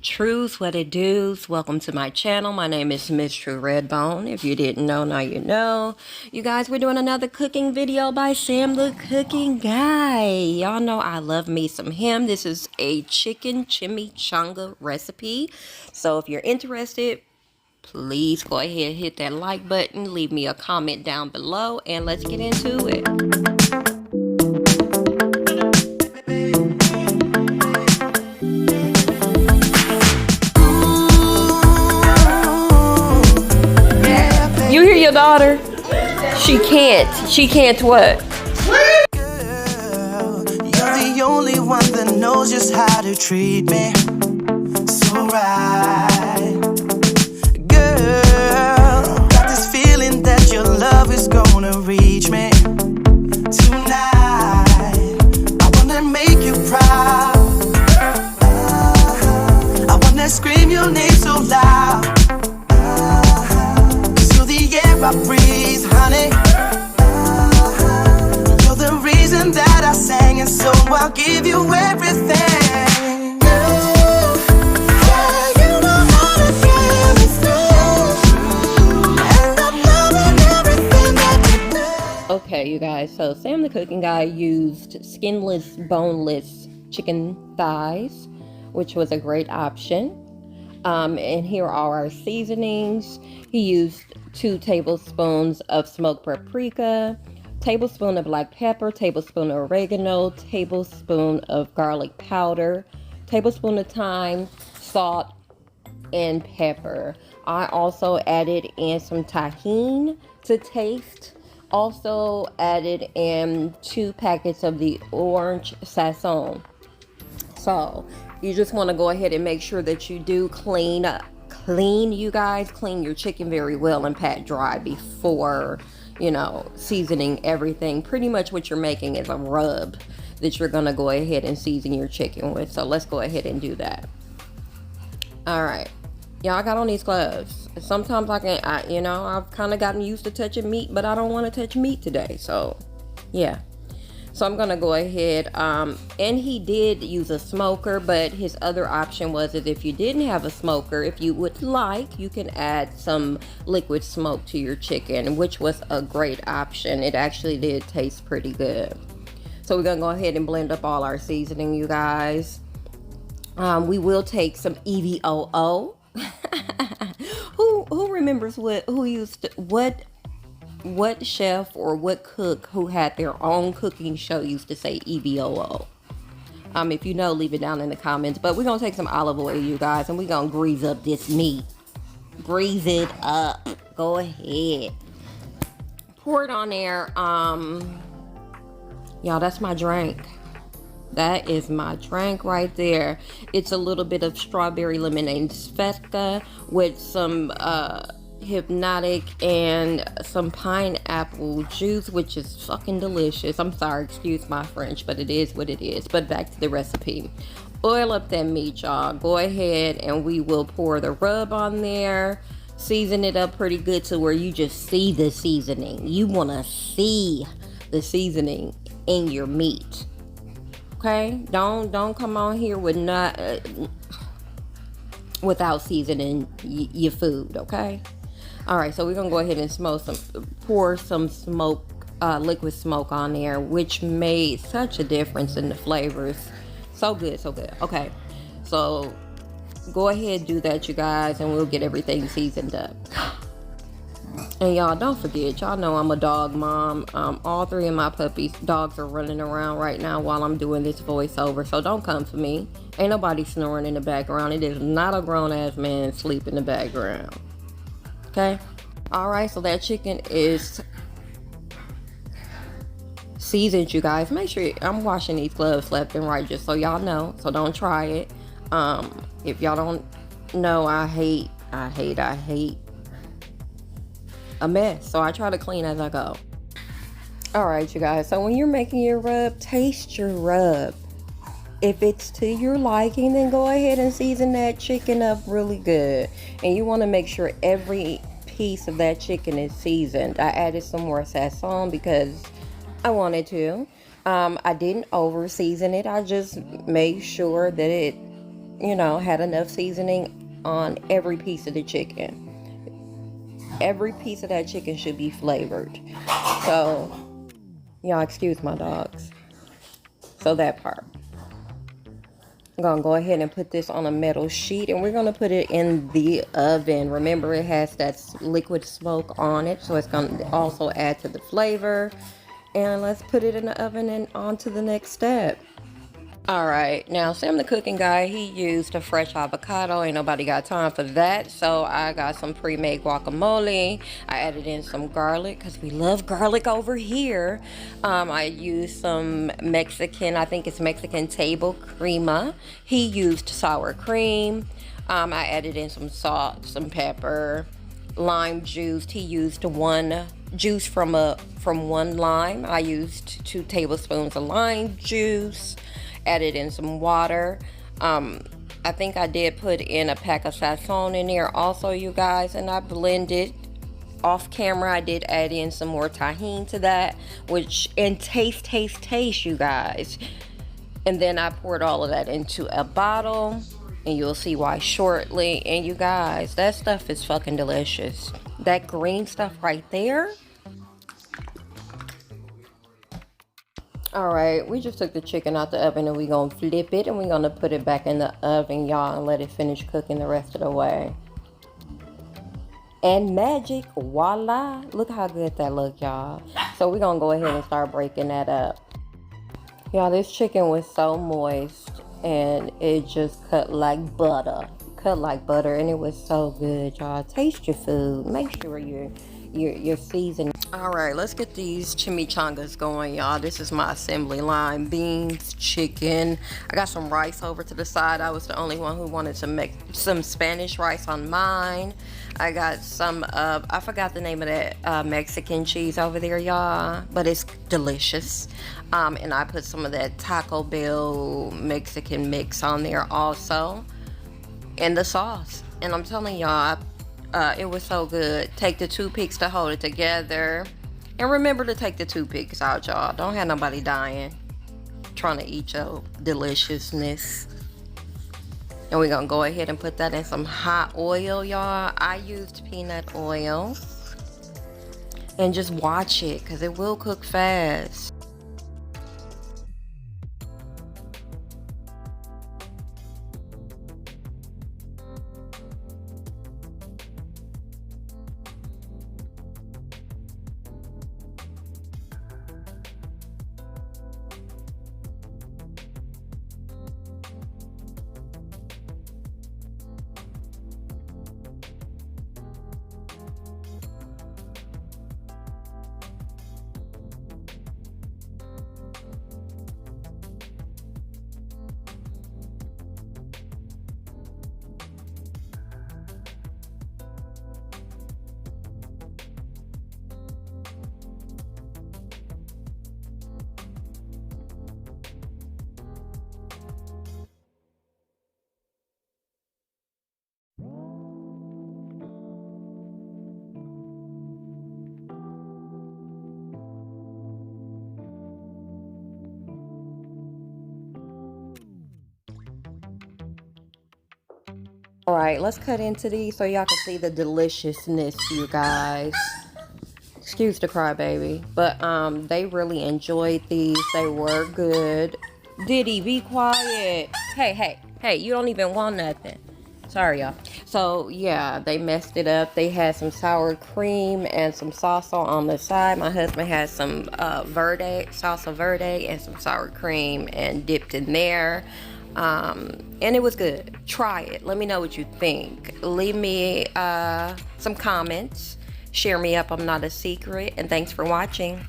Truth, what it do's. Welcome to my channel. My name is Miss True Redbone. If you didn't know, now you know. You guys, we're doing another cooking video by Sam the Cooking Guy. Y'all know I love me some him. This is a chicken chimichanga recipe. So if you're interested, please go ahead and hit that like button. Leave me a comment down below and let's get into it. You hear your daughter? She can't what? Girl, you're the only one that knows just how to treat me so right. Girl, got this feeling that your love is gonna reach me tonight. I wanna make you proud. I wanna scream your name so loud. I breathe, honey. You're the reason that I sang, and so I'll give you everything. Yeah, you know how to get me through, and I'm loving everything that you do. Okay, you guys, so Sam the Cooking Guy used skinless, boneless chicken thighs, which was a great option. And here are our seasonings. He used 2 tablespoons of smoked paprika, tablespoon of black pepper, tablespoon of oregano, tablespoon of garlic powder, tablespoon of thyme, salt, and pepper. I also added in some tahini to taste. Also added in 2 packets of the orange sazon. So you just want to go ahead and make sure that you do clean you guys, clean your chicken very well and pat dry before, seasoning everything. Pretty much what you're making is a rub that you're going to go ahead and season your chicken with. So let's go ahead and do that. All right. Y'all, I got on these gloves. Sometimes I've kind of gotten used to touching meat, but I don't want to touch meat today. So, yeah. So I'm going to go ahead, and he did use a smoker, but his other option was that if you didn't have a smoker, if you would like, you can add some liquid smoke to your chicken, which was a great option. It actually did taste pretty good. So we're going to go ahead and blend up all our seasoning, you guys. We will take some EVOO. Who remembers what chef or what cook who had their own cooking show used to say EVOO? If you know, leave it down in the comments. But we're going to take some olive oil, you guys, and we're going to grease up this meat. Grease it up. Go ahead. Pour it on there. Y'all, that's my drink. That is my drink right there. It's a little bit of strawberry lemonade svedka with some Hypnotic and some pineapple juice, which is fucking delicious. I'm sorry, excuse my French, but it is what it is. But back to the recipe. Oil up that meat, y'all. Go ahead and we will pour the rub on there. Season it up pretty good to where you just see the seasoning. You want to see the seasoning in your meat. Okay? Don't come on here with without seasoning your food, okay? All right, so we're gonna go ahead and pour some liquid smoke on there, which made such a difference in the flavors. So good, so good. Okay, so go ahead, do that, you guys, and we'll get everything seasoned up. And y'all, don't forget, y'all know I'm a dog mom. All 3 of my dogs are running around right now while I'm doing this voiceover, so don't come for me. Ain't nobody snoring in the background. It is not a grown-ass man asleep in the background. Okay? Alright, so that chicken is seasoned, you guys. Make sure I'm washing these gloves left and right just so y'all know. So don't try it. If y'all don't know, I hate a mess. So I try to clean as I go. Alright, you guys. So when you're making your rub, taste your rub. If it's to your liking, then go ahead and season that chicken up really good. And you want to make sure every piece of that chicken is seasoned. I added some more sazon because I wanted to. I didn't over season it. I just made sure that it you know, had enough seasoning on every piece of the chicken. Every piece of that chicken should be flavored. So, y'all excuse my dogs. So that part. I'm gonna go ahead and put this on a metal sheet, and we're gonna put it in the oven. Remember, it has that liquid smoke on it, so it's gonna also add to the flavor. And let's put it in the oven and on to the next step. All right, now Sam the cooking guy, he used a fresh avocado. Ain't nobody got time for that, so I got some pre-made guacamole. I added in some garlic because we love garlic over here. I used some Mexican, I think it's Mexican table crema. He used sour cream. I added in some salt, some pepper, lime juice. He used one juice from one lime. I used 2 tablespoons of lime juice. Added in some water. I think I did put in a pack of sazon in there also, you guys, and I blended off camera. I did add in some more tahini to that, which, and taste, you guys. And then I poured all of that into a bottle, and you'll see why shortly. And you guys, that stuff is fucking delicious. That green stuff right there. Alright, we just took the chicken out the oven, and we're going to flip it, and we're going to put it back in the oven, y'all, and let it finish cooking the rest of the way. And magic, voila. Look how good that look, y'all. So we're going to go ahead and start breaking that up. Y'all, this chicken was so moist, and it just cut like butter. And it was so good, y'all. Taste your food. Make sure you're seasoned. All right, let's get these chimichangas going, y'all. This is my assembly line: beans, chicken. I got some rice over to the side. I was the only one who wanted to make some Spanish rice on mine. I got some I forgot the name of that Mexican cheese over there, y'all, but it's delicious. And I put some of that Taco Bell Mexican mix on there also, and the sauce. And I'm telling y'all, it was so good. Take the toothpicks to hold it together. And remember to take the toothpicks out, y'all. Don't have nobody dying trying to eat your deliciousness. And we're going to go ahead and put that in some hot oil, y'all. I used peanut oil. And just watch it, because it will cook fast. All right, let's cut into these so y'all can see the deliciousness, you guys. Excuse the crybaby, but they really enjoyed these. They were good. Diddy, be quiet. Hey, you don't even want nothing. Sorry, y'all. So yeah, they messed it up. They had some sour cream and some salsa on the side. My husband had some salsa verde, and some sour cream, and dipped in there. And it was good. Try it. Let me know what you think. Leave me some comments. Share me up. I'm not a secret. And thanks for watching.